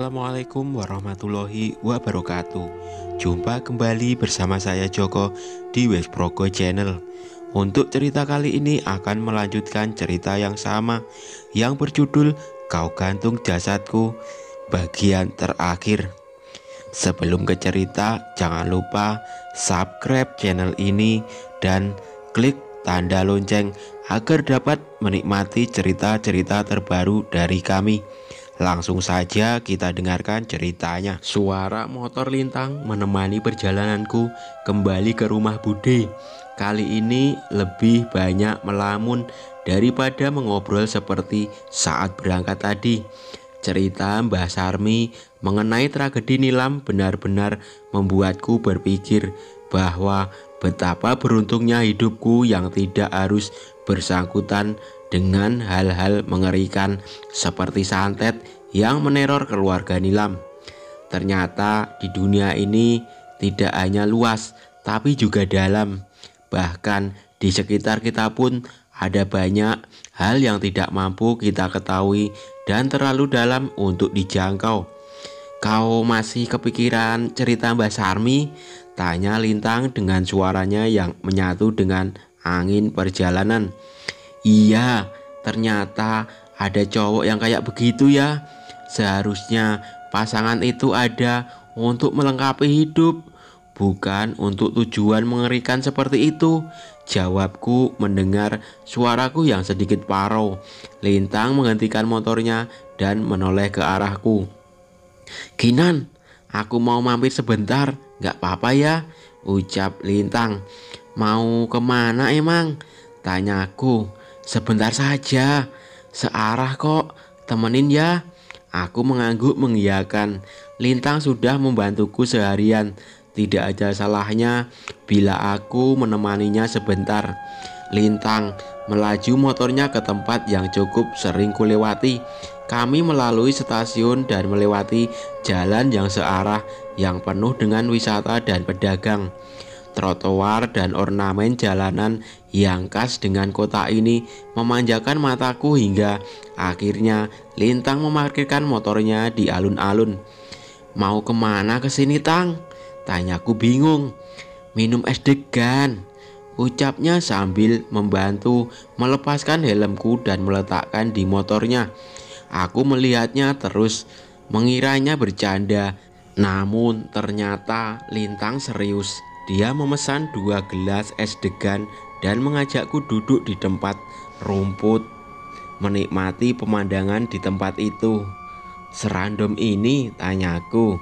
Assalamualaikum warahmatullahi wabarakatuh. Jumpa kembali bersama saya Joko di Wesprogo Channel. Untuk cerita kali ini akan melanjutkan cerita yang sama yang berjudul Kau Gantung Jasadku bagian terakhir. Sebelum ke cerita, jangan lupa subscribe channel ini dan klik tanda lonceng agar dapat menikmati cerita-cerita terbaru dari kami. Langsung saja kita dengarkan ceritanya. Suara motor Lintang menemani perjalananku kembali ke rumah Bude. Kali ini lebih banyak melamun daripada mengobrol seperti saat berangkat tadi. Cerita Mbah Sarmi mengenai tragedi Nilam benar-benar membuatku berpikir bahwa betapa beruntungnya hidupku yang tidak harus bersangkutan dengan hal-hal mengerikan seperti santet yang meneror keluarga Nilam. Ternyata di dunia ini tidak hanya luas tapi juga dalam. Bahkan di sekitar kita pun ada banyak hal yang tidak mampu kita ketahui dan terlalu dalam untuk dijangkau. Kau masih kepikiran cerita Mbah Sarmi? Tanya Lintang dengan suaranya yang menyatu dengan angin perjalanan. Iya, ternyata ada cowok yang kayak begitu ya. Seharusnya pasangan itu ada untuk melengkapi hidup, bukan untuk tujuan mengerikan seperti itu. Jawabku mendengar suaraku yang sedikit parau. Lintang menghentikan motornya dan menoleh ke arahku. Kinan, aku mau mampir sebentar, gak apa-apa ya? Ucap Lintang. Mau kemana emang? Tanyaku. Sebentar saja, searah kok, temenin ya. Aku mengangguk mengiyakan. Lintang sudah membantuku seharian. Tidak ada salahnya bila aku menemaninya sebentar. Lintang melaju motornya ke tempat yang cukup sering kulewati. Kami melalui stasiun dan melewati jalan yang searah yang penuh dengan wisata dan pedagang. Trotoar dan ornamen jalanan yang khas dengan kota ini memanjakan mataku hingga akhirnya Lintang memarkirkan motornya di alun-alun. Mau kemana kesini Tang? Tanyaku bingung. Minum es degan, ucapnya sambil membantu melepaskan helmku dan meletakkan di motornya. Aku melihatnya terus, mengiranya bercanda, namun ternyata Lintang serius. Dia memesan 2 gelas es degan dan mengajakku duduk di tempat rumput, menikmati pemandangan di tempat itu. Serandom ini? Tanyaku.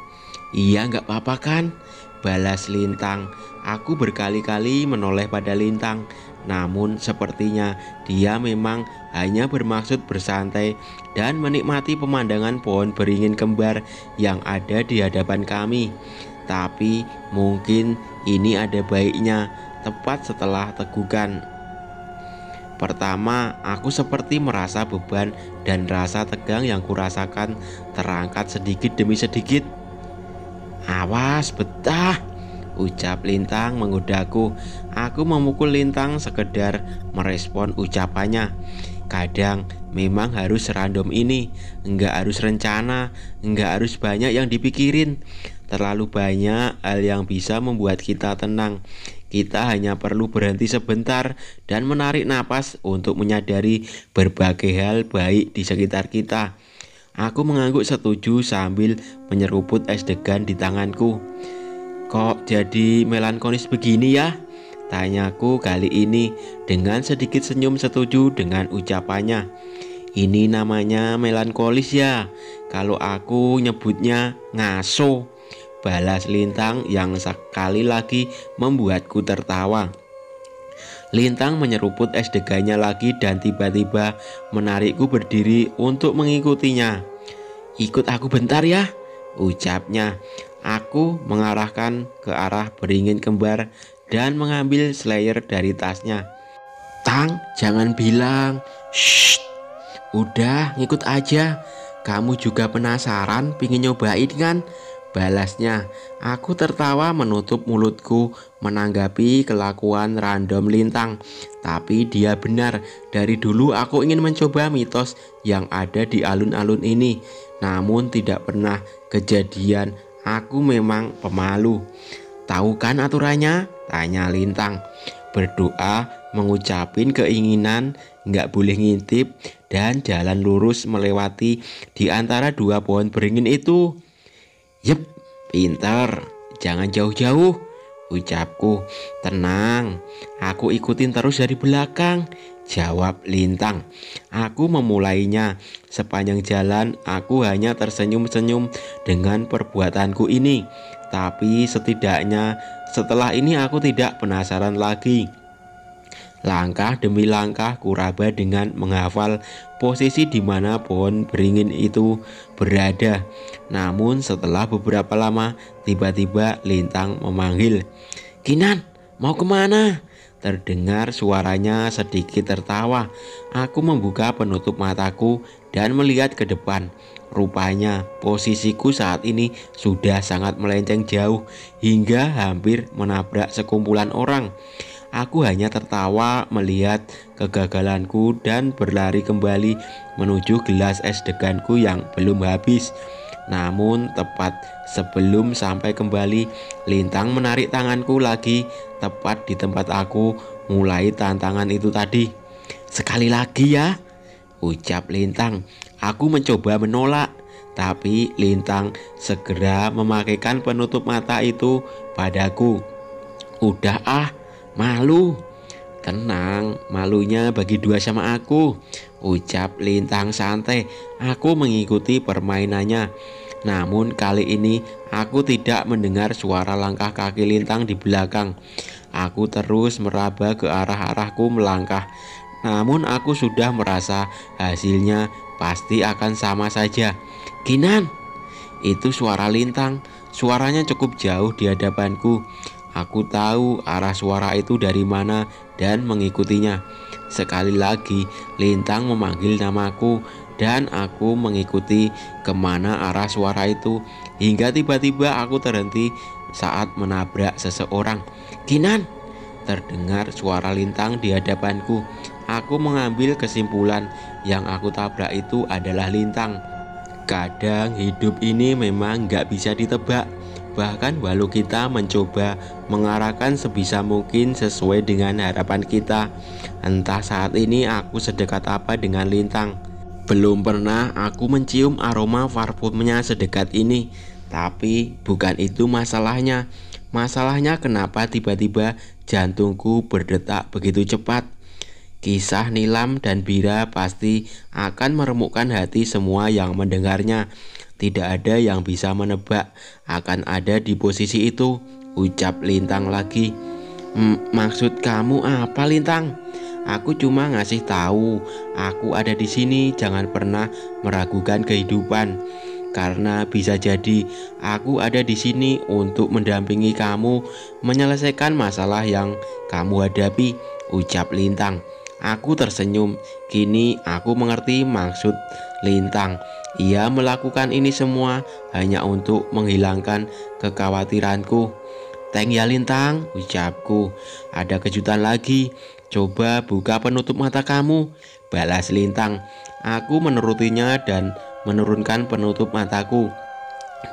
Iya gak apa-apa kan? Balas Lintang. Aku berkali-kali menoleh pada Lintang, namun sepertinya dia memang hanya bermaksud bersantai dan menikmati pemandangan pohon beringin kembar yang ada di hadapan kami. Tapi mungkin ini ada baiknya tepat setelah tegukan. Pertama, aku seperti merasa beban dan rasa tegang yang kurasakan terangkat sedikit demi sedikit. Awas betah, ucap Lintang menggodaku. Aku memukul Lintang sekedar merespon ucapannya. Kadang memang harus random ini, enggak harus rencana, enggak harus banyak yang dipikirin. Terlalu banyak hal yang bisa membuat kita tenang. Kita hanya perlu berhenti sebentar dan menarik napas untuk menyadari berbagai hal baik di sekitar kita. Aku mengangguk setuju sambil menyeruput es degan di tanganku. Kok jadi melankolis begini ya? Tanyaku kali ini dengan sedikit senyum setuju dengan ucapannya. Ini namanya melankolis ya. Kalau aku nyebutnya ngaso, balas Lintang yang sekali lagi membuatku tertawa. Lintang menyeruput es degannya lagi dan tiba-tiba menarikku berdiri untuk mengikutinya. Ikut aku bentar ya, ucapnya. Aku mengarahkan ke arah beringin kembar dan mengambil slayer dari tasnya. Tang, jangan bilang. Shh, udah ngikut aja. Kamu juga penasaran pingin nyobain kan? Balasnya, aku tertawa menutup mulutku menanggapi kelakuan random Lintang. Tapi dia benar, dari dulu aku ingin mencoba mitos yang ada di alun-alun ini. Namun tidak pernah kejadian, aku memang pemalu. Tahu kan aturannya? Tanya Lintang. Berdoa, mengucapin keinginan, nggak boleh ngintip, dan jalan lurus melewati di antara dua pohon beringin itu. Yep, pinter. Jangan jauh-jauh, ucapku. Tenang, aku ikutin terus dari belakang, jawab Lintang. Aku memulainya. Sepanjang jalan aku hanya tersenyum-senyum dengan perbuatanku ini. Tapi setidaknya setelah ini aku tidak penasaran lagi. Langkah demi langkah kuraba dengan menghafal posisi di mana pohon beringin itu berada. Namun setelah beberapa lama, tiba-tiba Lintang memanggil, "Kinan, mau kemana?" Terdengar suaranya sedikit tertawa. Aku membuka penutup mataku dan melihat ke depan. Rupanya posisiku saat ini sudah sangat melenceng jauh hingga hampir menabrak sekumpulan orang. Aku hanya tertawa melihat kegagalanku dan berlari kembali menuju gelas es deganku yang belum habis. Namun tepat sebelum sampai kembali, Lintang menarik tanganku lagi tepat di tempat aku mulai tantangan itu tadi. "Sekali lagi ya," ucap Lintang. Aku mencoba menolak, tapi Lintang segera memakaikan penutup mata itu padaku. "Udah ah, malu." "Tenang, malunya bagi dua sama aku," ucap Lintang santai. Aku mengikuti permainannya. Namun kali ini aku tidak mendengar suara langkah kaki Lintang di belakang. Aku terus meraba ke arah-arahku melangkah. Namun aku sudah merasa hasilnya pasti akan sama saja. "Kinan!" Itu suara Lintang. Suaranya cukup jauh di hadapanku. Aku tahu arah suara itu dari mana dan mengikutinya. Sekali lagi Lintang memanggil namaku dan aku mengikuti kemana arah suara itu hingga tiba-tiba aku terhenti saat menabrak seseorang. "Kinan!" Terdengar suara Lintang di hadapanku. Aku mengambil kesimpulan yang aku tabrak itu adalah Lintang. Kadang hidup ini memang gak bisa ditebak. Bahkan walau kita mencoba mengarahkan sebisa mungkin sesuai dengan harapan kita. Entah saat ini aku sedekat apa dengan Lintang. Belum pernah aku mencium aroma parfumnya sedekat ini. Tapi bukan itu masalahnya. Masalahnya kenapa tiba-tiba jantungku berdetak begitu cepat. Kisah Nilam dan Bira pasti akan meremukkan hati semua yang mendengarnya. Tidak ada yang bisa menebak akan ada di posisi itu, ucap Lintang lagi. Maksud kamu apa, Lintang? Aku cuma ngasih tahu, aku ada di sini, jangan pernah meragukan kehidupan. Karena bisa jadi aku ada di sini untuk mendampingi kamu menyelesaikan masalah yang kamu hadapi, ucap Lintang. Aku tersenyum. Kini aku mengerti maksud Lintang. Ia melakukan ini semua hanya untuk menghilangkan kekhawatiranku. "Teng ya Lintang," ucapku. "Ada kejutan lagi. Coba buka penutup mata kamu," balas Lintang. Aku menurutinya dan menurunkan penutup mataku.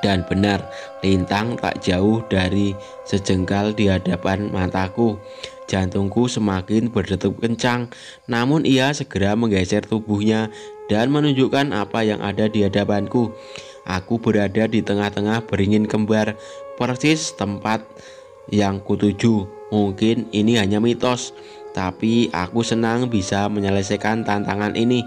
Dan benar, Lintang tak jauh dari sejengkal di hadapan mataku. Jantungku semakin berdetak kencang, namun ia segera menggeser tubuhnya dan menunjukkan apa yang ada di hadapanku. Aku berada di tengah-tengah beringin kembar, persis tempat yang kutuju. Mungkin ini hanya mitos, tapi aku senang bisa menyelesaikan tantangan ini.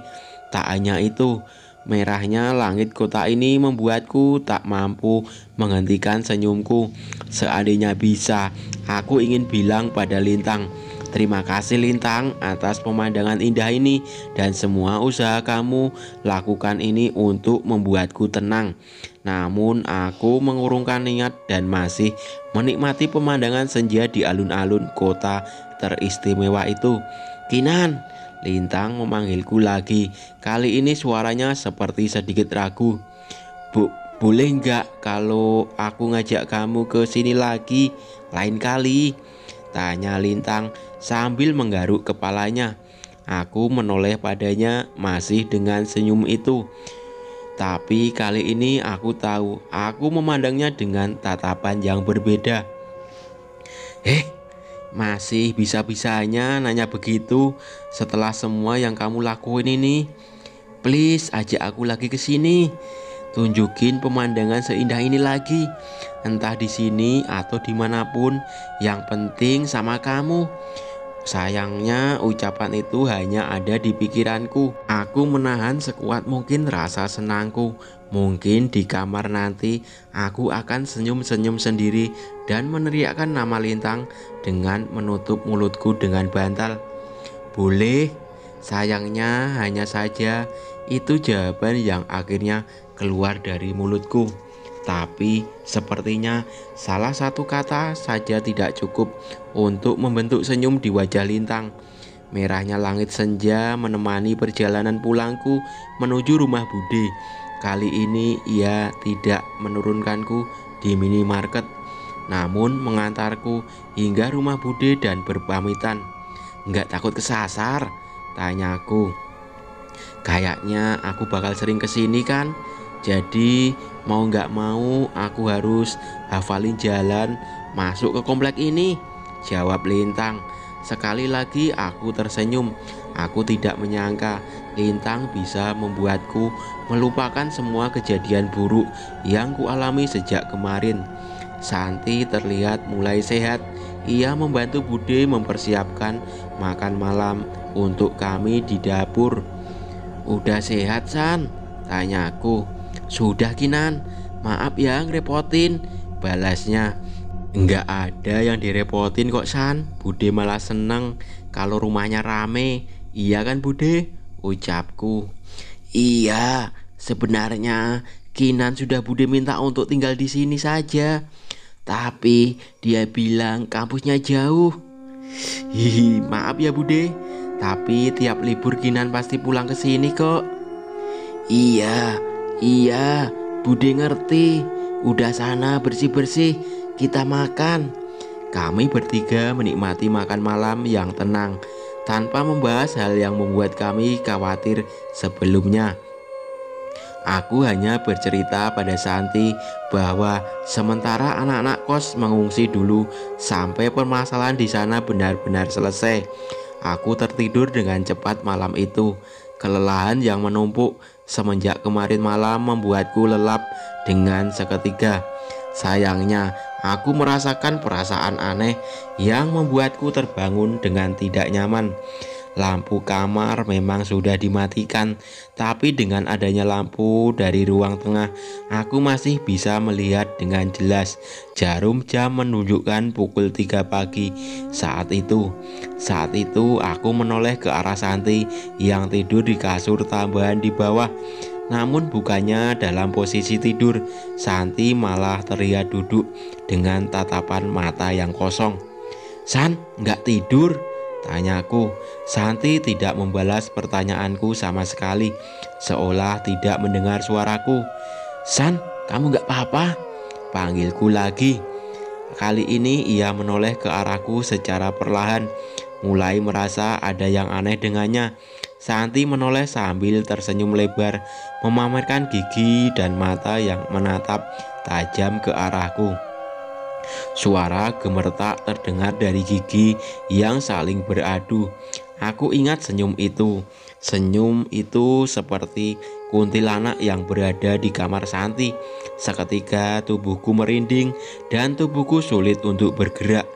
Tak hanya itu, merahnya langit kota ini membuatku tak mampu menghentikan senyumku. Seandainya bisa, aku ingin bilang pada Lintang, "Terima kasih Lintang atas pemandangan indah ini dan semua usaha kamu lakukan ini untuk membuatku tenang." Namun aku mengurungkan niat dan masih menikmati pemandangan senja di alun-alun kota teristimewa itu. "Kinan!" Lintang memanggilku lagi. Kali ini suaranya seperti sedikit ragu. Boleh nggak kalau aku ngajak kamu ke sini lagi lain kali? Tanya Lintang sambil menggaruk kepalanya. Aku menoleh padanya masih dengan senyum itu. Tapi kali ini aku tahu aku memandangnya dengan tatapan yang berbeda. Masih bisa-bisanya nanya begitu setelah semua yang kamu lakuin ini. Please ajak aku lagi ke sini. Tunjukin pemandangan seindah ini lagi. Entah di sini atau dimanapun, yang penting sama kamu. Sayangnya ucapan itu hanya ada di pikiranku. Aku menahan sekuat mungkin rasa senangku. Mungkin di kamar nanti aku akan senyum-senyum sendiri dan meneriakkan nama Lintang dengan menutup mulutku dengan bantal. Boleh. Sayangnya hanya saja itu jawaban yang akhirnya keluar dari mulutku. Tapi sepertinya salah satu kata saja tidak cukup untuk membentuk senyum di wajah Lintang. Merahnya langit senja menemani perjalanan pulangku menuju rumah Bude. Kali ini ia tidak menurunkanku di minimarket, namun mengantarku hingga rumah Bude dan berpamitan. Nggak takut kesasar? Tanyaku. Kayaknya aku bakal sering kesini kan? Jadi mau nggak mau aku harus hafalin jalan masuk ke komplek ini, jawab Lintang. Sekali lagi aku tersenyum. Aku tidak menyangka Lintang bisa membuatku melupakan semua kejadian buruk yang kualami sejak kemarin. Santi terlihat mulai sehat. Ia membantu Bude mempersiapkan makan malam untuk kami di dapur. Udah sehat, San? Tanyaku. Sudah, Kinan. Maaf ya ngerepotin, balasnya. Enggak ada yang direpotin kok, San. Bude malah seneng kalau rumahnya rame. Iya kan, Bude? Ucapku. Iya, sebenarnya Kinan sudah Bude minta untuk tinggal di sini saja. Tapi dia bilang kampusnya jauh. Hihi, maaf ya Bude. Tapi tiap libur Kinan pasti pulang ke sini kok. Iya, Bude ngerti. Udah sana bersih-bersih, kita makan. Kami bertiga menikmati makan malam yang tenang, tanpa membahas hal yang membuat kami khawatir sebelumnya. Aku hanya bercerita pada Santi bahwa sementara anak-anak kos mengungsi dulu sampai permasalahan di sana benar-benar selesai, aku tertidur dengan cepat malam itu. Kelelahan yang menumpuk semenjak kemarin malam membuatku lelap dengan seketika. Sayangnya, aku merasakan perasaan aneh yang membuatku terbangun dengan tidak nyaman. Lampu kamar memang sudah dimatikan, tapi dengan adanya lampu dari ruang tengah, aku masih bisa melihat dengan jelas. Jarum jam menunjukkan pukul 3 pagi saat itu. Saat itu aku menoleh ke arah Santi yang tidur di kasur tambahan di bawah. Namun bukannya dalam posisi tidur, Santi malah terlihat duduk dengan tatapan mata yang kosong. San, nggak tidur? Tanyaku. Santi tidak membalas pertanyaanku sama sekali, seolah tidak mendengar suaraku. San, kamu gak apa-apa? Panggilku lagi. Kali ini ia menoleh ke arahku secara perlahan, mulai merasa ada yang aneh dengannya. Santi menoleh sambil tersenyum lebar, memamerkan gigi dan mata yang menatap tajam ke arahku. Suara gemertak terdengar dari gigi yang saling beradu. Aku ingat senyum itu. Senyum itu seperti kuntilanak yang berada di kamar Santi. Seketika tubuhku merinding dan tubuhku sulit untuk bergerak.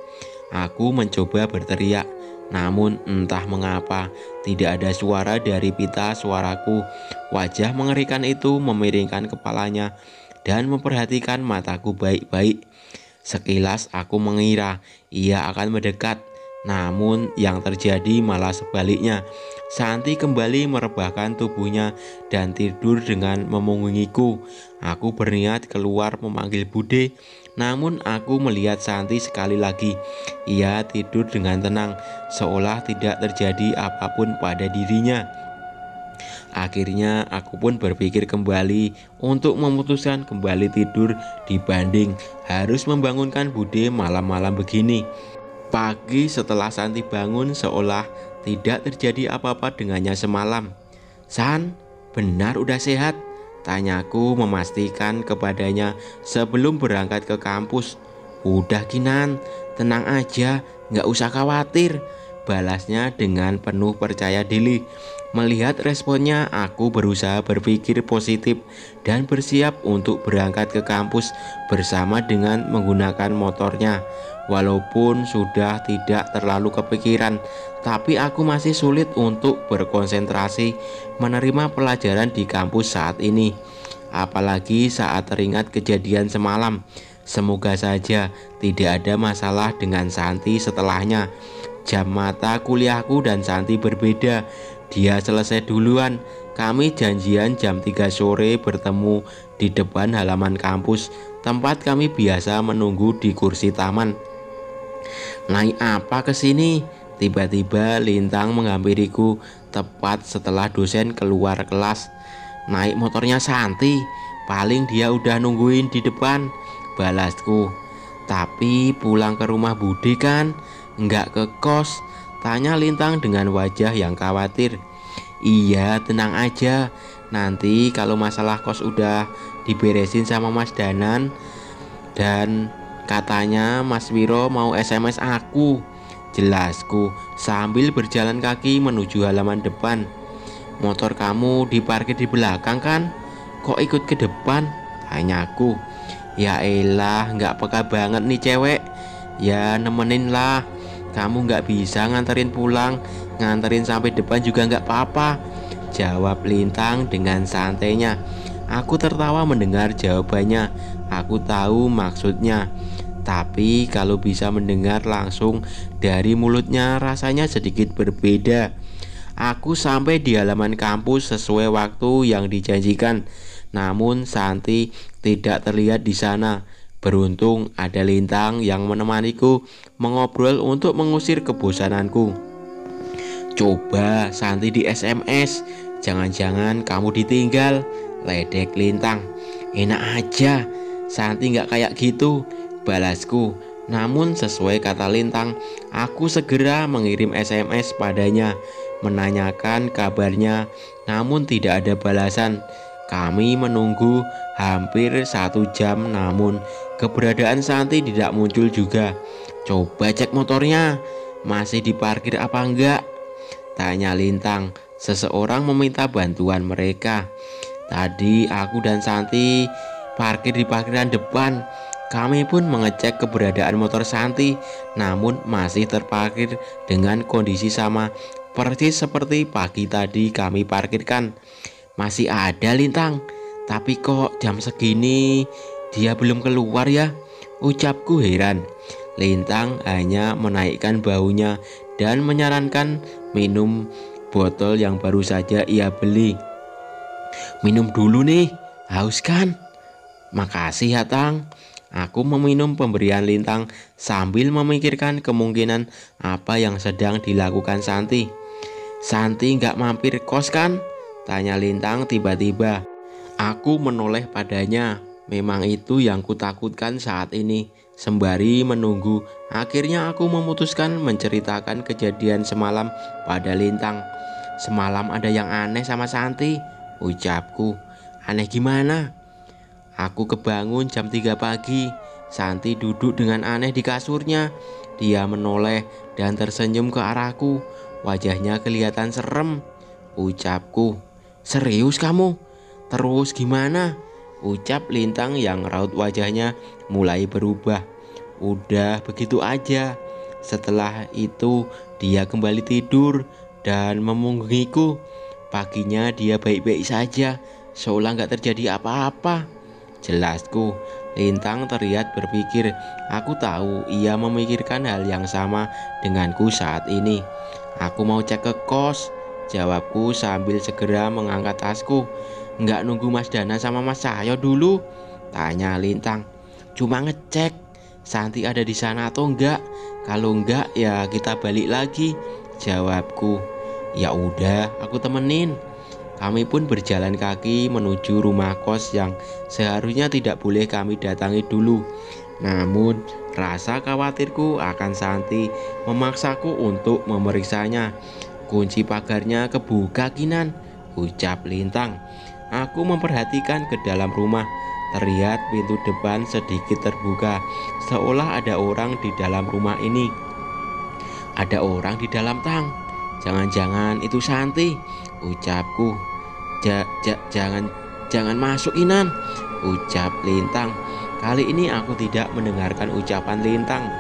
Aku mencoba berteriak, namun entah mengapa tidak ada suara dari pita suaraku. Wajah mengerikan itu memiringkan kepalanya dan memperhatikan mataku baik-baik. Sekilas aku mengira ia akan mendekat, namun yang terjadi malah sebaliknya. Santi kembali merebahkan tubuhnya dan tidur dengan memunggungiku. Aku berniat keluar memanggil Bude, namun aku melihat Santi sekali lagi. Ia tidur dengan tenang, seolah tidak terjadi apapun pada dirinya. Akhirnya aku pun berpikir kembali untuk memutuskan kembali tidur dibanding harus membangunkan Bude malam-malam begini. Pagi setelah Santi bangun seolah tidak terjadi apa-apa dengannya semalam. "San, benar udah sehat?" tanyaku memastikan kepadanya sebelum berangkat ke kampus. "Udah Kinan, tenang aja, gak usah khawatir," balasnya dengan penuh percaya diri. Melihat responnya, aku berusaha berpikir positif dan bersiap untuk berangkat ke kampus bersama dengan menggunakan motornya. Walaupun sudah tidak terlalu kepikiran, tapi aku masih sulit untuk berkonsentrasi menerima pelajaran di kampus saat ini. Apalagi saat teringat kejadian semalam. Semoga saja tidak ada masalah dengan Santi setelahnya. Jam mata kuliahku dan Santi berbeda. Dia selesai duluan. Kami janjian jam 3 sore bertemu di depan halaman kampus, tempat kami biasa menunggu di kursi taman. "Naik apa ke sini?" Tiba-tiba Lintang menghampiriku tepat setelah dosen keluar kelas. "Naik motornya Santi, paling dia udah nungguin di depan," balasku. "Tapi pulang ke rumah Bude kan? Enggak ke kos?" tanya Lintang dengan wajah yang khawatir. "Iya, tenang aja. Nanti kalau masalah kos udah diberesin sama Mas Danan, dan katanya Mas Wiro mau SMS aku," jelasku sambil berjalan kaki menuju halaman depan. "Motor kamu diparkir di belakang kan? Kok ikut ke depan?" tanyaku. "Ya elah, gak peka banget nih cewek. Ya nemenin lah. Kamu gak bisa nganterin pulang, nganterin sampai depan juga gak apa-apa," jawab Lintang dengan santainya. Aku tertawa mendengar jawabannya. Aku tahu maksudnya, tapi kalau bisa mendengar langsung dari mulutnya rasanya sedikit berbeda. Aku sampai di halaman kampus sesuai waktu yang dijanjikan. Namun Santi tidak terlihat di sana. Beruntung ada Lintang yang menemaniku mengobrol untuk mengusir kebosananku. "Coba Santi di SMS, jangan-jangan kamu ditinggal," ledek Lintang. "Enak aja, Santi gak kayak gitu," balasku. Namun sesuai kata Lintang, aku segera mengirim SMS padanya menanyakan kabarnya, namun tidak ada balasan. Kami menunggu hampir 1 jam, namun keberadaan Santi tidak muncul juga. "Coba cek motornya, masih diparkir apa enggak?" tanya Lintang. Seseorang meminta bantuan mereka. Tadi aku dan Santi parkir di parkiran depan. Kami pun mengecek keberadaan motor Santi, namun masih terparkir dengan kondisi sama persis seperti pagi tadi kami parkirkan. "Masih ada Lintang, tapi kok jam segini dia belum keluar ya?" ucapku heran. Lintang hanya menaikkan bahunya dan menyarankan minum botol yang baru saja ia beli. "Minum dulu nih, haus kan?" "Makasih ya Tang." Aku meminum pemberian Lintang sambil memikirkan kemungkinan apa yang sedang dilakukan Santi. "Santi gak mampir kos kan?" tanya Lintang tiba-tiba. Aku menoleh padanya. Memang itu yang kutakutkan saat ini. Sembari menunggu, akhirnya aku memutuskan menceritakan kejadian semalam pada Lintang. "Semalam ada yang aneh sama Santi," ucapku. "Aneh gimana?" "Aku kebangun jam 3 pagi. Santi duduk dengan aneh di kasurnya. Dia menoleh dan tersenyum ke arahku. Wajahnya kelihatan serem," ucapku. "Serius kamu? Terus gimana?" ucap Lintang yang raut wajahnya mulai berubah. "Udah begitu aja. Setelah itu dia kembali tidur dan memunggungiku. Paginya dia baik-baik saja, seolah gak terjadi apa-apa," jelasku. Lintang terlihat berpikir. Aku tahu ia memikirkan hal yang sama denganku saat ini. "Aku mau cek ke kos," jawabku sambil segera mengangkat tasku. "Nggak nunggu Mas Dana sama Mas Cahyo dulu?" tanya Lintang. "Cuma ngecek Santi ada di sana atau enggak. Kalau enggak ya kita balik lagi," jawabku. "Ya udah, aku temenin," Kami pun berjalan kaki menuju rumah kos yang seharusnya tidak boleh kami datangi dulu. Namun rasa khawatirku akan Santi memaksaku untuk memeriksanya. "Kunci pagarnya kebuka, Kinan," ucap Lintang. Aku memperhatikan ke dalam rumah. Terlihat pintu depan sedikit terbuka, seolah ada orang di dalam rumah ini. "Ada orang di dalam, Tang. Jangan-jangan itu Santi," ucapku. Jangan masuk, Inan," ucap Lintang. Kali ini aku tidak mendengarkan ucapan Lintang.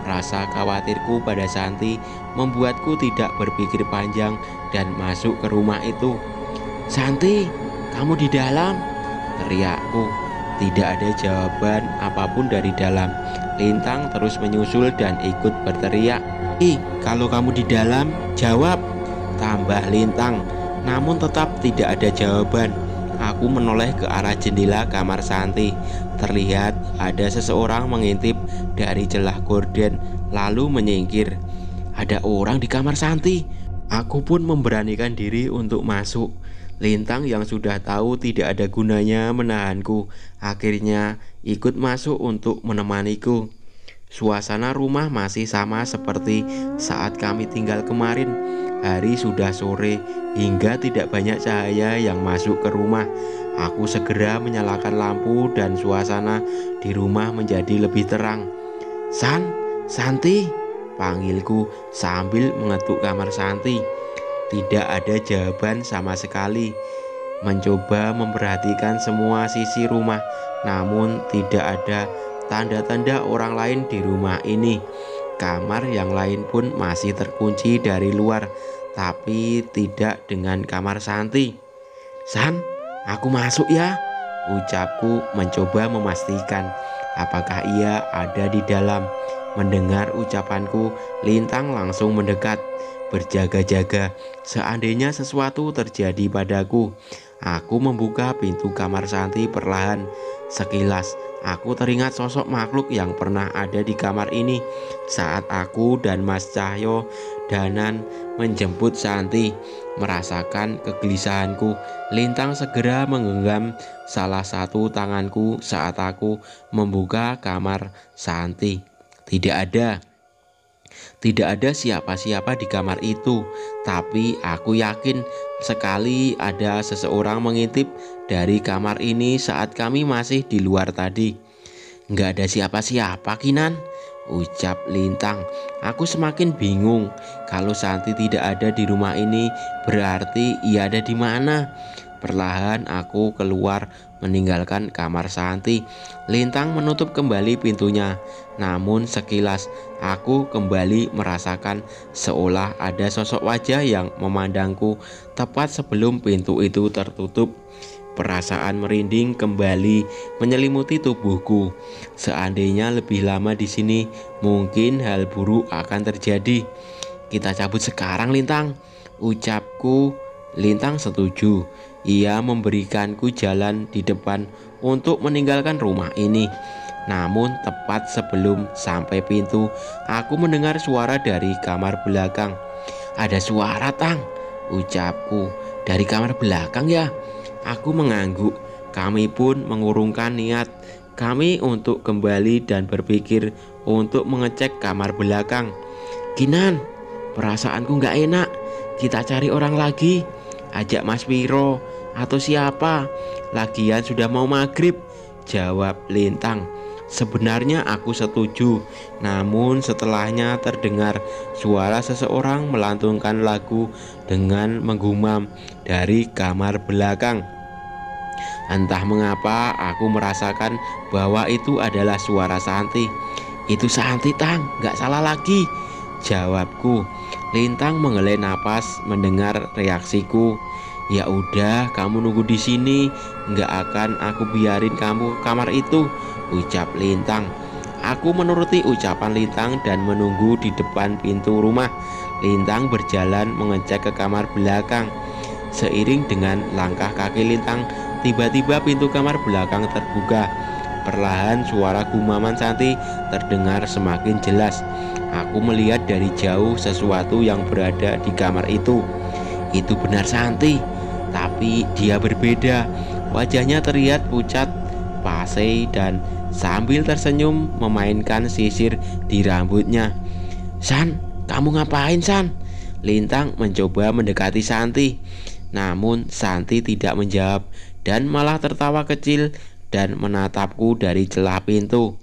Rasa khawatirku pada Santi membuatku tidak berpikir panjang dan masuk ke rumah itu. "Santi, kamu di dalam?" teriakku. Tidak ada jawaban apapun dari dalam. Lintang terus menyusul dan ikut berteriak. Kalau kamu di dalam, jawab," tambah Lintang. Namun tetap tidak ada jawaban. Aku menoleh ke arah jendela kamar Santi. Terlihat ada seseorang mengintip dari celah gorden lalu menyingkir. Ada orang di kamar Santi. Aku pun memberanikan diri untuk masuk. Lintang yang sudah tahu tidak ada gunanya menahanku, akhirnya ikut masuk untuk menemaniku. Suasana rumah masih sama seperti saat kami tinggal kemarin. Hari sudah sore hingga tidak banyak cahaya yang masuk ke rumah. Aku segera menyalakan lampu dan suasana di rumah menjadi lebih terang. Santi," panggilku sambil mengetuk kamar Santi. Tidak ada jawaban sama sekali. Mencoba memperhatikan semua sisi rumah, namun tidak ada tanda-tanda orang lain di rumah ini. Kamar yang lain pun masih terkunci dari luar, tapi tidak dengan kamar Santi. "San, aku masuk ya," ucapku mencoba memastikan apakah ia ada di dalam. Mendengar ucapanku, Lintang langsung mendekat, berjaga-jaga seandainya sesuatu terjadi padaku. Aku membuka pintu kamar Santi perlahan. Sekilas aku teringat sosok makhluk yang pernah ada di kamar ini saat aku dan Mas Cahyo Danan menjemput Santi. Merasakan kegelisahanku, Lintang segera menggenggam salah satu tanganku saat aku membuka kamar Santi. Tidak ada siapa-siapa di kamar itu, tapi aku yakin sekali ada seseorang mengintip dari kamar ini saat kami masih di luar tadi. "Nggak ada siapa-siapa, Kinan," ucap Lintang. Aku semakin bingung. Kalau Santi tidak ada di rumah ini, berarti ia ada di mana? Perlahan aku keluar meninggalkan kamar Santi. Lintang menutup kembali pintunya. Namun sekilas aku kembali merasakan seolah ada sosok wajah yang memandangku tepat sebelum pintu itu tertutup. Perasaan merinding kembali menyelimuti tubuhku. Seandainya lebih lama di sini, mungkin hal buruk akan terjadi. "Kita cabut sekarang, Lintang," ucapku. Lintang setuju. Ia memberikanku jalan di depan untuk meninggalkan rumah ini. Namun tepat sebelum sampai pintu, aku mendengar suara dari kamar belakang. "Ada suara, Tang," ucapku. "Dari kamar belakang ya?" Aku mengangguk. Kami pun mengurungkan niat kami untuk kembali dan berpikir untuk mengecek kamar belakang. "Kinan, perasaanku gak enak. Kita cari orang lagi. Ajak Mas Wiro atau siapa. Lagian sudah mau maghrib," jawab Lintang. Sebenarnya aku setuju, namun setelahnya terdengar suara seseorang melantunkan lagu dengan menggumam dari kamar belakang. Entah mengapa aku merasakan bahwa itu adalah suara Santi. "Itu Santi, Tang, gak salah lagi," jawabku. Lintang menghela napas mendengar reaksiku. "Ya udah, kamu nunggu di sini. Nggak akan aku biarin kamu ke kamar itu," ucap Lintang. Aku menuruti ucapan Lintang dan menunggu di depan pintu rumah. Lintang berjalan mengecek ke kamar belakang. Seiring dengan langkah kaki Lintang, tiba-tiba pintu kamar belakang terbuka. Perlahan suara gumaman Santi terdengar semakin jelas. Aku melihat dari jauh sesuatu yang berada di kamar itu. Itu benar Santi. Tapi dia berbeda. Wajahnya terlihat pucat, pasai, dan sambil tersenyum memainkan sisir di rambutnya. "San, kamu ngapain, San?" Lintang mencoba mendekati Santi. Namun Santi tidak menjawab dan malah tertawa kecil dan menatapku dari celah pintu.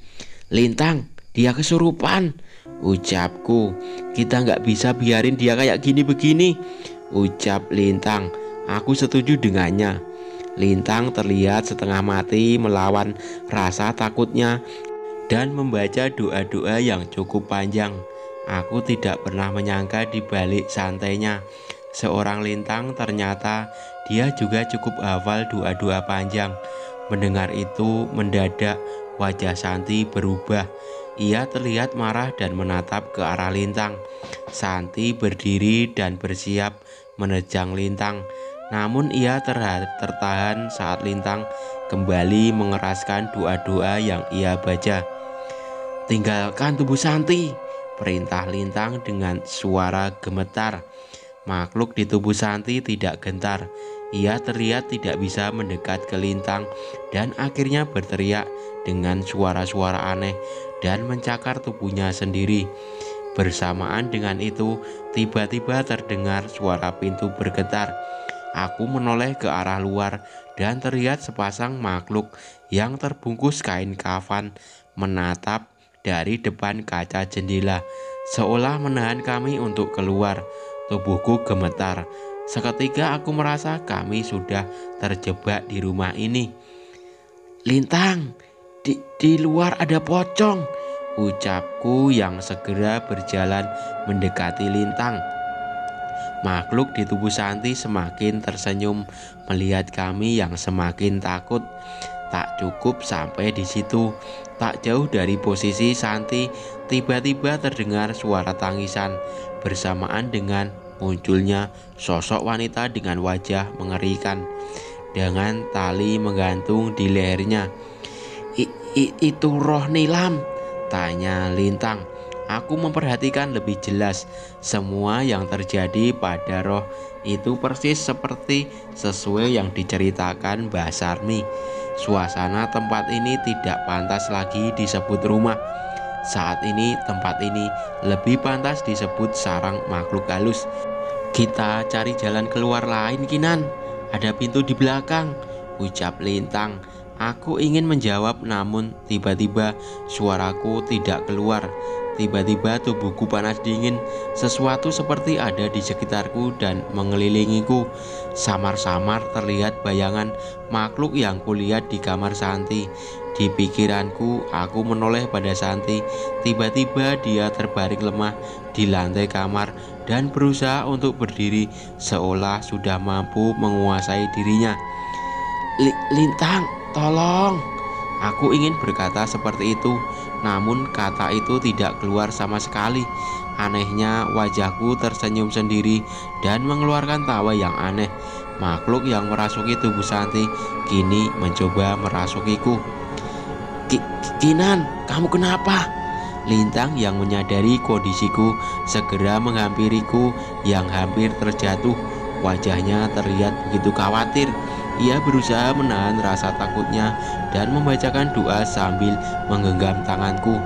"Lintang, dia kesurupan," ucapku. "Kita nggak bisa biarin dia kayak gini begini," ucap Lintang. Aku setuju dengannya. Lintang terlihat setengah mati melawan rasa takutnya dan membaca doa-doa yang cukup panjang. Aku tidak pernah menyangka di balik santainya seorang Lintang ternyata dia juga cukup hafal doa-doa panjang. Mendengar itu mendadak wajah Santi berubah. Ia terlihat marah dan menatap ke arah Lintang. Santi berdiri dan bersiap menerjang Lintang. Namun ia tertahan saat Lintang kembali mengeraskan doa-doa yang ia baca. "Tinggalkan tubuh Santi," perintah Lintang dengan suara gemetar. Makhluk di tubuh Santi tidak gentar. Ia terlihat tidak bisa mendekat ke Lintang dan akhirnya berteriak dengan suara-suara aneh dan mencakar tubuhnya sendiri. Bersamaan dengan itu, tiba-tiba terdengar suara pintu bergetar. Aku menoleh ke arah luar dan terlihat sepasang makhluk yang terbungkus kain kafan menatap dari depan kaca jendela, seolah menahan kami untuk keluar. Tubuhku gemetar. Seketika aku merasa kami sudah terjebak di rumah ini. "Lintang, di luar ada pocong," ucapku yang segera berjalan mendekati Lintang. Makhluk di tubuh Santi semakin tersenyum melihat kami yang semakin takut. Tak cukup sampai di situ. Tak jauh dari posisi Santi, tiba-tiba terdengar suara tangisan bersamaan dengan munculnya sosok wanita dengan wajah mengerikan dengan tali menggantung di lehernya. Itu roh Nilam?" tanya Lintang. Aku memperhatikan lebih jelas. Semua yang terjadi pada roh itu persis seperti sesuai yang diceritakan Mbah Sarmi. Suasana tempat ini tidak pantas lagi disebut rumah. Saat ini tempat ini lebih pantas disebut sarang makhluk halus. "Kita cari jalan keluar lain, Kinan. Ada pintu di belakang," ucap Lintang. Aku ingin menjawab namun tiba-tiba suaraku tidak keluar. Tiba-tiba tubuhku panas dingin. Sesuatu seperti ada di sekitarku dan mengelilingiku. Samar-samar terlihat bayangan makhluk yang kulihat di kamar Santi. Di pikiranku, aku menoleh pada Santi. Tiba-tiba dia terbaring lemah di lantai kamar dan berusaha untuk berdiri seolah sudah mampu menguasai dirinya. Lintang, tolong!" Aku ingin berkata seperti itu, namun kata itu tidak keluar sama sekali. Anehnya wajahku tersenyum sendiri dan mengeluarkan tawa yang aneh. Makhluk yang merasuki tubuh Santi kini mencoba merasukiku. "Kinan, kamu kenapa?" Lintang yang menyadari kondisiku segera menghampiriku yang hampir terjatuh. Wajahnya terlihat begitu khawatir. Ia berusaha menahan rasa takutnya dan membacakan doa sambil menggenggam tanganku.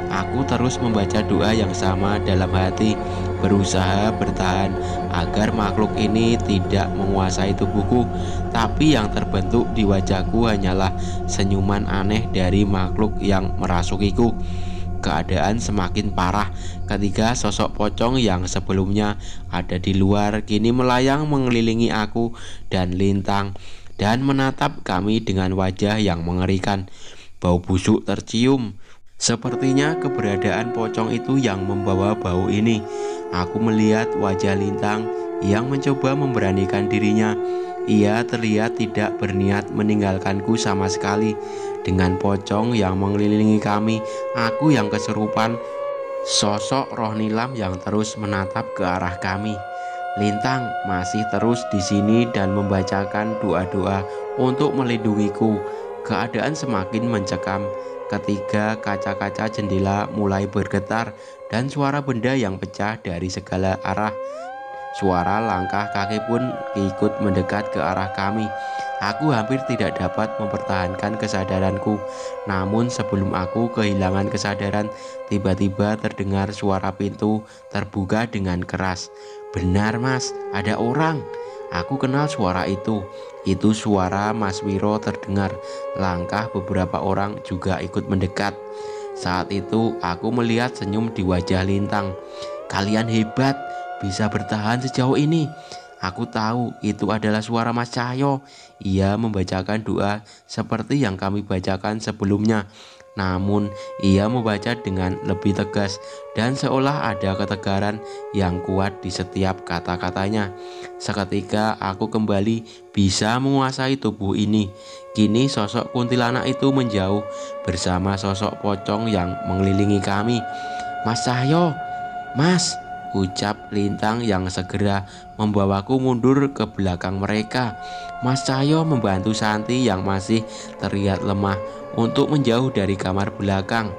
Aku terus membaca doa yang sama dalam hati, berusaha bertahan agar makhluk ini tidak menguasai tubuhku. Tapi yang terbentuk di wajahku hanyalah senyuman aneh dari makhluk yang merasukiku. Keadaan semakin parah ketika sosok pocong yang sebelumnya ada di luar kini melayang mengelilingi aku dan Lintang dan menatap kami dengan wajah yang mengerikan. Bau busuk tercium. Sepertinya keberadaan pocong itu yang membawa bau ini. Aku melihat wajah Lintang yang mencoba memberanikan dirinya. Ia terlihat tidak berniat meninggalkanku sama sekali. Dengan pocong yang mengelilingi kami, aku yang kesurupan, sosok roh Nilam yang terus menatap ke arah kami. Lintang masih terus di sini dan membacakan doa-doa untuk melindungiku. Keadaan semakin mencekam ketika kaca-kaca jendela mulai bergetar dan suara benda yang pecah dari segala arah. Suara langkah kaki pun ikut mendekat ke arah kami. Aku hampir tidak dapat mempertahankan kesadaranku. Namun sebelum aku kehilangan kesadaran, tiba-tiba terdengar suara pintu terbuka dengan keras. "Benar Mas, ada orang." Aku kenal suara itu. Itu suara Mas Wiro terdengar. Langkah beberapa orang juga ikut mendekat. Saat itu aku melihat senyum di wajah Lintang. "Kalian hebat, bisa bertahan sejauh ini." Aku tahu itu adalah suara Mas Cahyo. Ia membacakan doa seperti yang kami bacakan sebelumnya. Namun ia membaca dengan lebih tegas dan seolah ada ketegaran yang kuat di setiap kata-katanya. Seketika aku kembali bisa menguasai tubuh ini. Kini sosok kuntilanak itu menjauh bersama sosok pocong yang mengelilingi kami. "Mas Cahyo, Mas," ucap Lintang yang segera membawaku mundur ke belakang mereka. Mas Cahyo membantu Santi yang masih terlihat lemah untuk menjauh dari kamar belakang.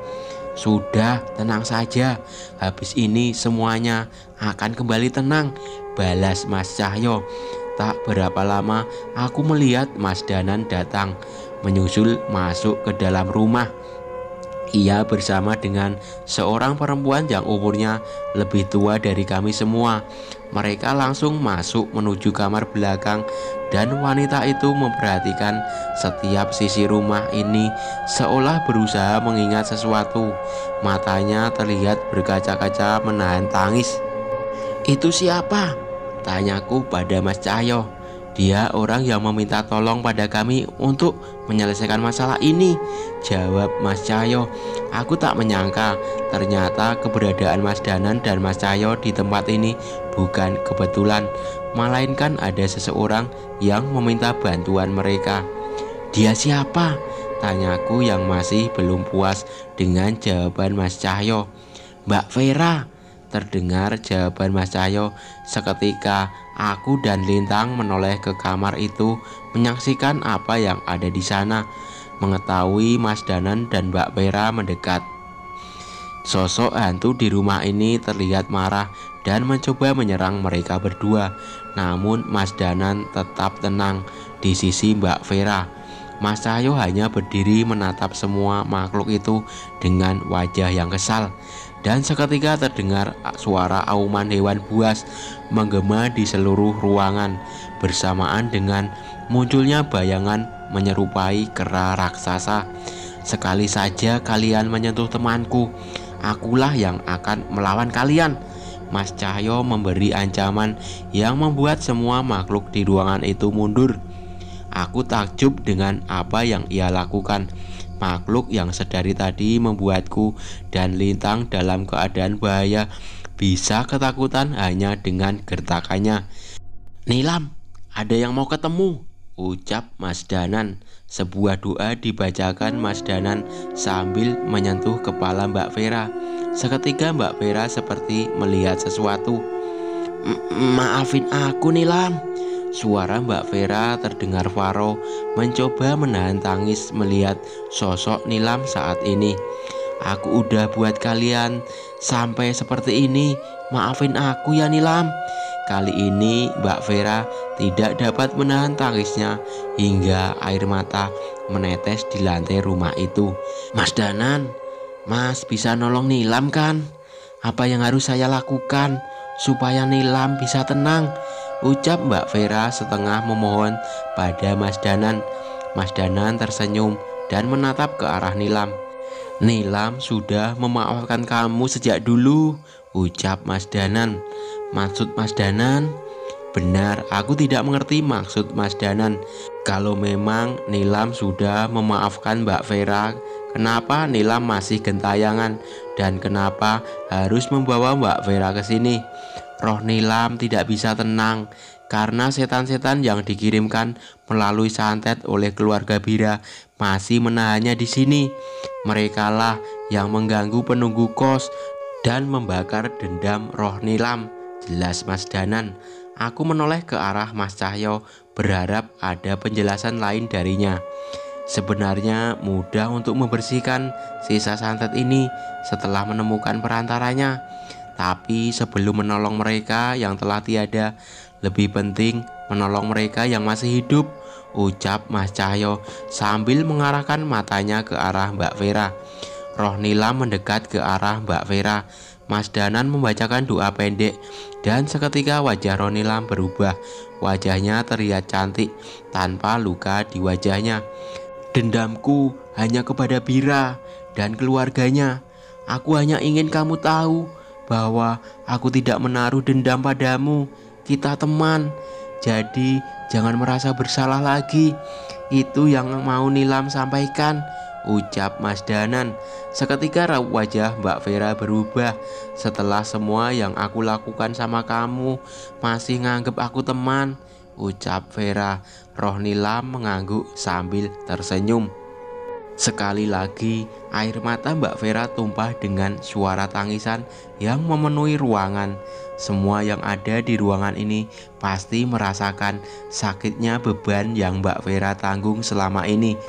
"Sudah, tenang saja. Habis ini semuanya akan kembali tenang," balas Mas Cahyo. Tak berapa lama aku melihat Mas Danan datang, menyusul masuk ke dalam rumah. Ia bersama dengan seorang perempuan yang umurnya lebih tua dari kami semua. Mereka langsung masuk menuju kamar belakang dan wanita itu memperhatikan setiap sisi rumah ini seolah berusaha mengingat sesuatu. Matanya terlihat berkaca-kaca menahan tangis. "Itu siapa?" tanyaku pada Mas Cahyo. "Dia orang yang meminta tolong pada kami untuk menyelesaikan masalah ini," jawab Mas Cahyo. Aku tak menyangka ternyata keberadaan Mas Danan dan Mas Cahyo di tempat ini bukan kebetulan, melainkan ada seseorang yang meminta bantuan mereka. "Dia siapa?" tanyaku yang masih belum puas dengan jawaban Mas Cahyo. "Mbak Vera," terdengar jawaban Mas Cahyo. Seketika aku dan Lintang menoleh ke kamar itu menyaksikan apa yang ada di sana. Mengetahui Mas Danan dan Mbak Vera mendekat. Sosok hantu di rumah ini terlihat marah dan mencoba menyerang mereka berdua. Namun Mas Danan tetap tenang di sisi Mbak Vera. Mas Cahyo hanya berdiri menatap semua makhluk itu dengan wajah yang kesal. Dan seketika terdengar suara auman hewan buas menggema di seluruh ruangan, bersamaan dengan munculnya bayangan menyerupai kera raksasa. "Sekali saja kalian menyentuh temanku, akulah yang akan melawan kalian," Mas Cahyo memberi ancaman yang membuat semua makhluk di ruangan itu mundur. Aku takjub dengan apa yang ia lakukan. Makhluk yang sedari tadi membuatku dan Lintang dalam keadaan bahaya bisa ketakutan hanya dengan gertakannya. "Nilam, ada yang mau ketemu," ucap Mas Danan. Sebuah doa dibacakan Mas Danan sambil menyentuh kepala Mbak Vera. Seketika Mbak Vera seperti melihat sesuatu. Maafin aku Nilam," suara Mbak Vera terdengar faro, mencoba menahan tangis melihat sosok Nilam saat ini. "Aku udah buat kalian sampai seperti ini, maafin aku ya Nilam." Kali ini Mbak Vera tidak dapat menahan tangisnya hingga air mata menetes di lantai rumah itu. "Mas Danan, Mas bisa nolong Nilam kan? Apa yang harus saya lakukan supaya Nilam bisa tenang?" ucap Mbak Vera setengah memohon pada Mas Danan. Mas Danan tersenyum dan menatap ke arah Nilam. "Nilam sudah memaafkan kamu sejak dulu," ucap Mas Danan. "Maksud Mas Danan?" "Benar, aku tidak mengerti maksud Mas Danan. Kalau memang Nilam sudah memaafkan Mbak Vera, kenapa Nilam masih gentayangan dan kenapa harus membawa Mbak Vera ke sini? Roh Nilam tidak bisa tenang karena setan-setan yang dikirimkan melalui santet oleh keluarga Bira masih menahannya di sini. Merekalah yang mengganggu penunggu kos dan membakar dendam roh Nilam," jelas Mas Danan. Aku menoleh ke arah Mas Cahyo berharap ada penjelasan lain darinya. Sebenarnya mudah untuk membersihkan sisa santet ini setelah menemukan perantaranya. Tapi sebelum menolong mereka yang telah tiada, lebih penting menolong mereka yang masih hidup, ucap Mas Cahyo sambil mengarahkan matanya ke arah Mbak Vera. Roh Nilam mendekat ke arah Mbak Vera. Mas Danan membacakan doa pendek dan seketika wajah Roh Nilam berubah. Wajahnya terlihat cantik tanpa luka di wajahnya. Dendamku hanya kepada Bira dan keluarganya. Aku hanya ingin kamu tahu bahwa aku tidak menaruh dendam padamu. Kita teman, jadi jangan merasa bersalah lagi. Itu yang mau Nilam sampaikan, ucap Mas Danan. Seketika raut wajah Mbak Vera berubah. Setelah semua yang aku lakukan sama kamu, masih nganggep aku teman, ucap Vera. Roh Nilam mengangguk sambil tersenyum. Sekali lagi air mata Mbak Vera tumpah dengan suara tangisan yang memenuhi ruangan. Semua yang ada di ruangan ini pasti merasakan sakitnya beban yang Mbak Vera tanggung selama ini.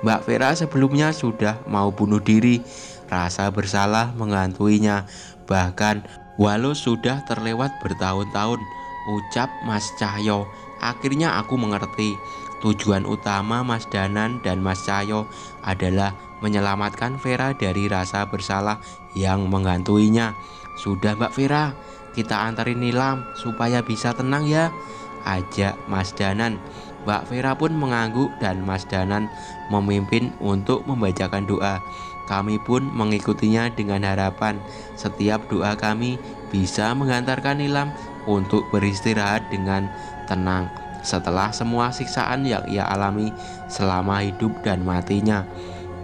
Mbak Vera sebelumnya sudah mau bunuh diri. Rasa bersalah menghantuinya. Bahkan walau sudah terlewat bertahun-tahun, ucap Mas Cahyo. Akhirnya aku mengerti. Tujuan utama Mas Danan dan Mas Cahyo adalah menyelamatkan Vera dari rasa bersalah yang menghantuinya. Sudah Mbak Vera, kita antarin Nilam supaya bisa tenang ya, ajak Mas Danan. Mbak Vera pun mengangguk dan Mas Danan memimpin untuk membacakan doa. Kami pun mengikutinya dengan harapan setiap doa kami bisa menghantarkan Nilam untuk beristirahat dengan tenang setelah semua siksaan yang ia alami selama hidup dan matinya.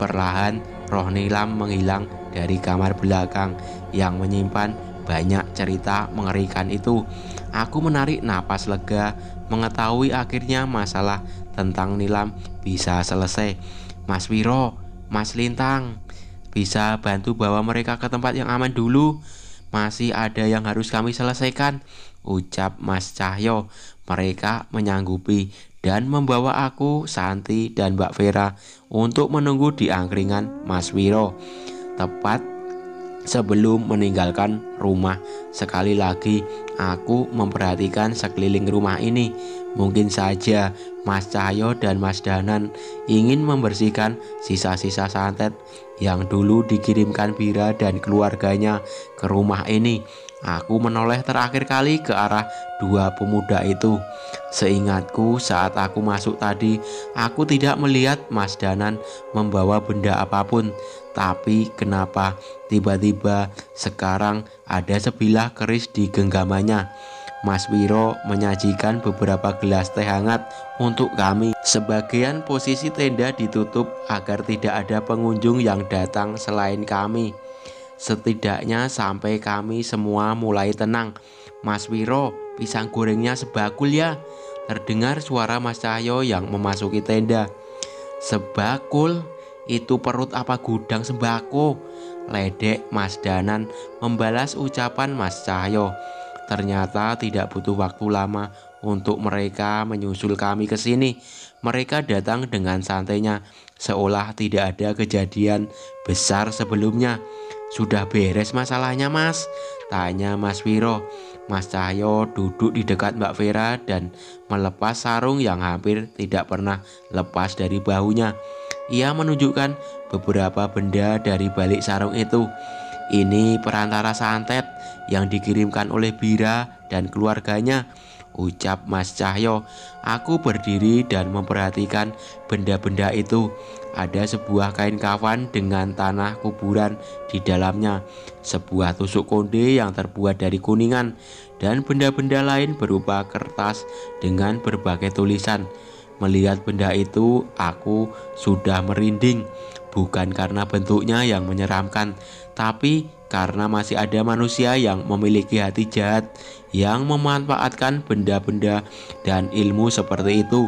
Perlahan roh Nilam menghilang dari kamar belakang yang menyimpan banyak cerita mengerikan itu. Aku menarik napas lega mengetahui akhirnya masalah tentang Nilam bisa selesai. Mas Wiro, Mas Lintang, bisa bantu bawa mereka ke tempat yang aman dulu. Masih ada yang harus kami selesaikan, ucap Mas Cahyo. Mereka menyanggupi dan membawa aku, Santi, dan Mbak Vera untuk menunggu di angkringan Mas Wiro. Tepat sebelum meninggalkan rumah, sekali lagi aku memperhatikan sekeliling rumah ini. Mungkin saja Mas Cahyo dan Mas Danan ingin membersihkan sisa-sisa santet yang dulu dikirimkan Bira dan keluarganya ke rumah ini. Aku menoleh terakhir kali ke arah dua pemuda itu. Seingatku saat aku masuk tadi, aku tidak melihat Mas Danan membawa benda apapun. Tapi kenapa tiba-tiba sekarang ada sebilah keris di genggamannya? Mas Wiro menyajikan beberapa gelas teh hangat untuk kami. Sebagian posisi tenda ditutup agar tidak ada pengunjung yang datang selain kami. Setidaknya sampai kami semua mulai tenang. Mas Wiro, pisang gorengnya sebakul ya, terdengar suara Mas Cahyo yang memasuki tenda. Sebakul? Itu perut apa gudang sembako? Ledek Mas Danan membalas ucapan Mas Cahyo. Ternyata tidak butuh waktu lama untuk mereka menyusul kami ke sini. Mereka datang dengan santainya, seolah tidak ada kejadian besar sebelumnya. Sudah beres masalahnya Mas? Tanya Mas Wiro. Mas Cahyo duduk di dekat Mbak Vera dan melepas sarung yang hampir tidak pernah lepas dari bahunya. Ia menunjukkan beberapa benda dari balik sarung itu. Ini perantara santet yang dikirimkan oleh Bira dan keluarganya, ucap Mas Cahyo. Aku berdiri dan memperhatikan benda-benda itu. Ada sebuah kain kafan dengan tanah kuburan di dalamnya, sebuah tusuk konde yang terbuat dari kuningan, dan benda-benda lain berupa kertas dengan berbagai tulisan. Melihat benda itu, aku sudah merinding. Bukan karena bentuknya yang menyeramkan, tapi karena masih ada manusia yang memiliki hati jahat yang memanfaatkan benda-benda dan ilmu seperti itu.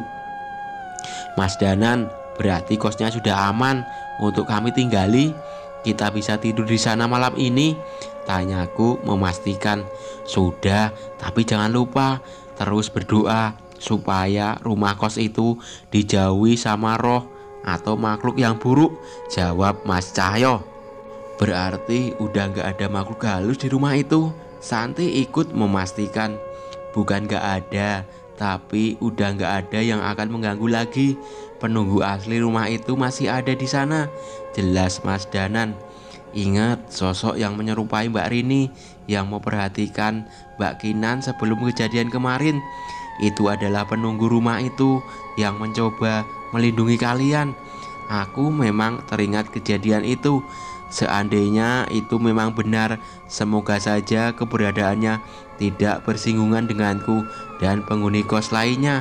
Mas Danan, berarti kosnya sudah aman untuk kami tinggali. Kita bisa tidur di sana malam ini, tanyaku memastikan. Sudah, tapi jangan lupa terus berdoa supaya rumah kos itu dijauhi sama roh atau makhluk yang buruk, jawab Mas Cahyo. Berarti udah gak ada makhluk halus di rumah itu, Santi ikut memastikan, bukan gak ada, tapi udah gak ada yang akan mengganggu lagi. Penunggu asli rumah itu masih ada di sana. Jelas Mas Danan. Ingat sosok yang menyerupai Mbak Rini yang memperhatikan Mbak Kinan sebelum kejadian kemarin. Itu adalah penunggu rumah itu yang mencoba melindungi kalian. Aku memang teringat kejadian itu. Seandainya itu memang benar, semoga saja keberadaannya tidak bersinggungan denganku dan penghuni kos lainnya.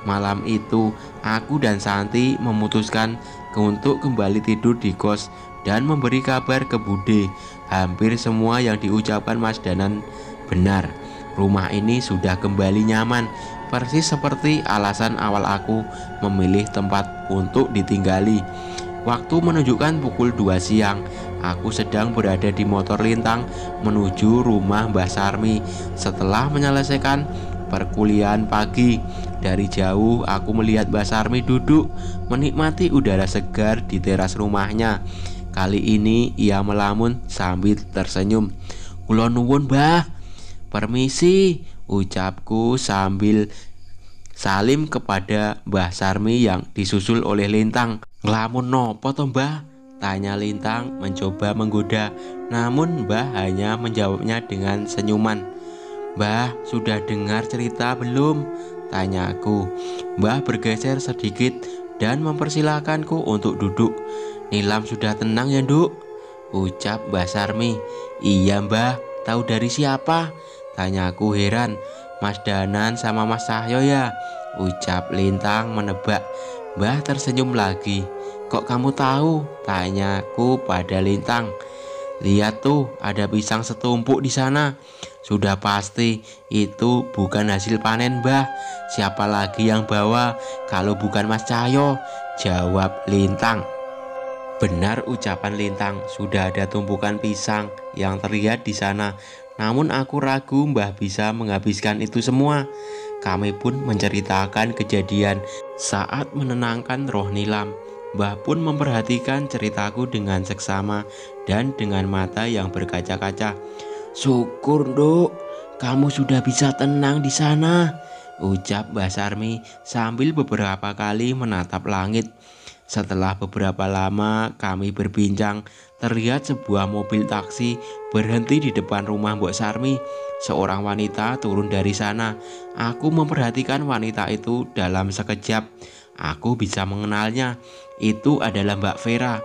Malam itu aku dan Santi memutuskan untuk kembali tidur di kos dan memberi kabar ke Bude. Hampir semua yang diucapkan Mas Danan benar. Rumah ini sudah kembali nyaman, persis seperti alasan awal aku memilih tempat untuk ditinggali. Waktu menunjukkan pukul 2 siang. Aku sedang berada di motor Lintang menuju rumah Mbah Sarmi setelah menyelesaikan perkuliahan pagi. Dari jauh aku melihat Mbah Sarmi duduk menikmati udara segar di teras rumahnya. Kali ini ia melamun sambil tersenyum. "Kula nuwun, Mbah." "Permisi," ucapku sambil salim kepada Mbah Sarmi yang disusul oleh Lintang. "Nglamun nopo to, Mbah?" tanya Lintang mencoba menggoda. Namun Mbah hanya menjawabnya dengan senyuman. "Mbah, sudah dengar cerita belum?" tanyaku. Mbah bergeser sedikit dan mempersilahkanku untuk duduk. "Nilam sudah tenang ya, Nduk?" ucap Mbah Sarmi. "Iya, Mbah. Tahu dari siapa?" tanyaku heran. "Mas Danan sama Mas Cahyo ya?" ucap Lintang menebak. Mbah tersenyum lagi. "Kok kamu tahu?" tanyaku pada Lintang. "Lihat tuh, ada pisang setumpuk di sana." "Sudah pasti itu bukan hasil panen, Mbah. Siapa lagi yang bawa kalau bukan Mas Cahyo?" jawab Lintang. Benar ucapan Lintang, sudah ada tumpukan pisang yang terlihat di sana. Namun aku ragu Mbah bisa menghabiskan itu semua. Kami pun menceritakan kejadian saat menenangkan roh Nilam. Mbah pun memperhatikan ceritaku dengan seksama dan dengan mata yang berkaca-kaca. "Syukur, Nduk, kamu sudah bisa tenang di sana," ucap Mbah Sarmi sambil beberapa kali menatap langit. Setelah beberapa lama kami berbincang, terlihat sebuah mobil taksi berhenti di depan rumah Mbok Sarmi. Seorang wanita turun dari sana. Aku memperhatikan wanita itu dalam sekejap. Aku bisa mengenalnya. Itu adalah Mbak Vera.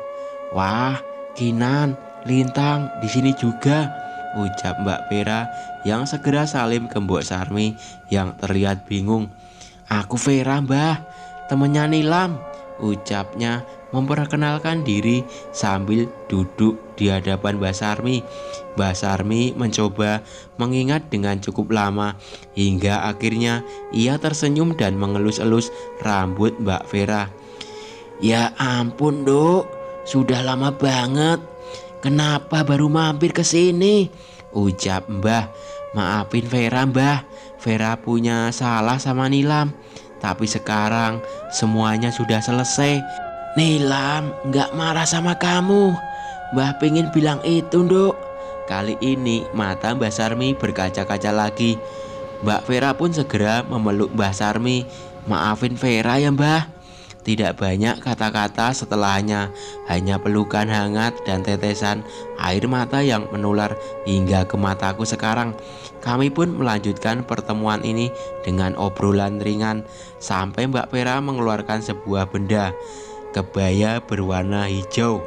"Wah, Kinan, Lintang di sini juga," ucap Mbak Vera yang segera salim ke Mbok Sarmi yang terlihat bingung. "Aku Vera, Mbah, temennya Nilam," ucapnya memperkenalkan diri sambil duduk di hadapan Mbak Sarmi. Mbak Sarmi mencoba mengingat dengan cukup lama hingga akhirnya ia tersenyum dan mengelus-elus rambut Mbak Vera. "Ya ampun, Nduk, sudah lama banget. Kenapa baru mampir ke sini?" ucap Mbah. "Maafin Vera, Mbah. Vera punya salah sama Nilam. Tapi sekarang semuanya sudah selesai." "Nilam gak marah sama kamu. Mbah pengen bilang itu, Nduk." Kali ini mata Mbah Sarmi berkaca-kaca lagi. Mbak Vera pun segera memeluk Mbah Sarmi. "Maafin Vera ya, Mbah." Tidak banyak kata-kata setelahnya, hanya pelukan hangat dan tetesan air mata yang menular hingga ke mataku sekarang. Kami pun melanjutkan pertemuan ini dengan obrolan ringan sampai Mbak Vera mengeluarkan sebuah benda, kebaya berwarna hijau.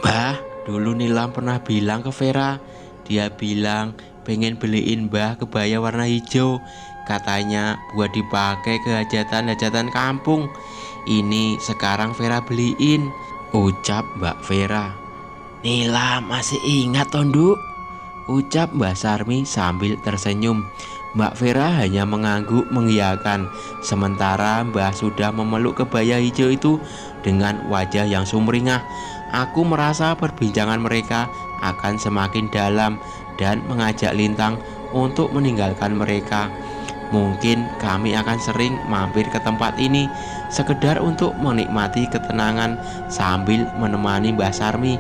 "Mbah, dulu Nilam pernah bilang ke Vera. Dia bilang pengen beliin Mbah kebaya warna hijau. Katanya buat dipakai ke hajatan-hajatan kampung. Ini sekarang Vera beliin," ucap Mbak Vera. "Nilam masih ingat toh, Nduk?" ucap Mbak Sarmi sambil tersenyum. Mbak Vera hanya mengangguk mengiyakan, sementara Mbah sudah memeluk kebaya hijau itu dengan wajah yang sumringah. Aku merasa perbincangan mereka akan semakin dalam dan mengajak Lintang untuk meninggalkan mereka. Mungkin kami akan sering mampir ke tempat ini sekedar untuk menikmati ketenangan sambil menemani Mbah Sarmi.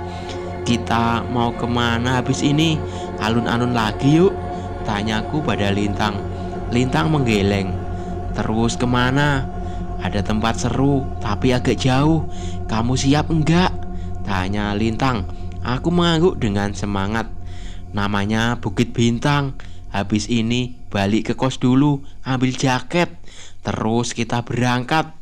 "Kita mau kemana habis ini? Alun-alun lagi yuk," Tanyaku pada Lintang. Lintang menggeleng. Terus kemana? Ada tempat seru tapi agak jauh. Kamu siap enggak? Tanya Lintang. Aku mengangguk dengan semangat. Namanya Bukit Bintang. Habis ini balik ke kos dulu, ambil jaket. Terus kita berangkat.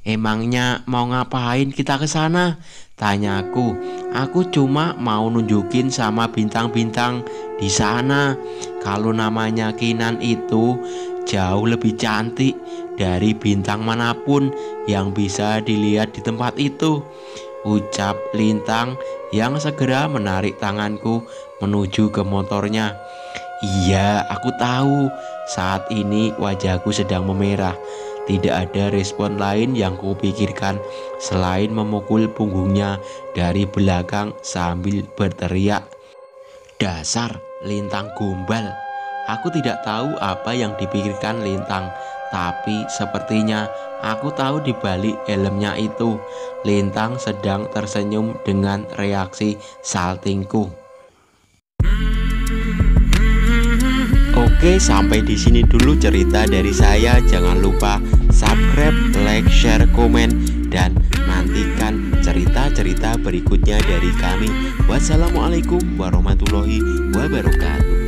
Emangnya mau ngapain kita ke sana? Tanyaku. Aku cuma mau nunjukin sama bintang-bintang di sana kalau namanya Kinan itu jauh lebih cantik dari bintang manapun yang bisa dilihat di tempat itu, ucap Lintang yang segera menarik tanganku menuju ke motornya. Iya, aku tahu. Saat ini wajahku sedang memerah. Tidak ada respon lain yang kupikirkan selain memukul punggungnya dari belakang sambil berteriak, "Dasar Lintang gombal!" Aku tidak tahu apa yang dipikirkan Lintang, tapi sepertinya aku tahu di balik helmnya itu Lintang sedang tersenyum dengan reaksi saltingku. Oke, sampai di sini dulu cerita dari saya. Jangan lupa subscribe, like, share, komen, dan nantikan cerita-cerita berikutnya dari kami. Wassalamualaikum warahmatullahi wabarakatuh.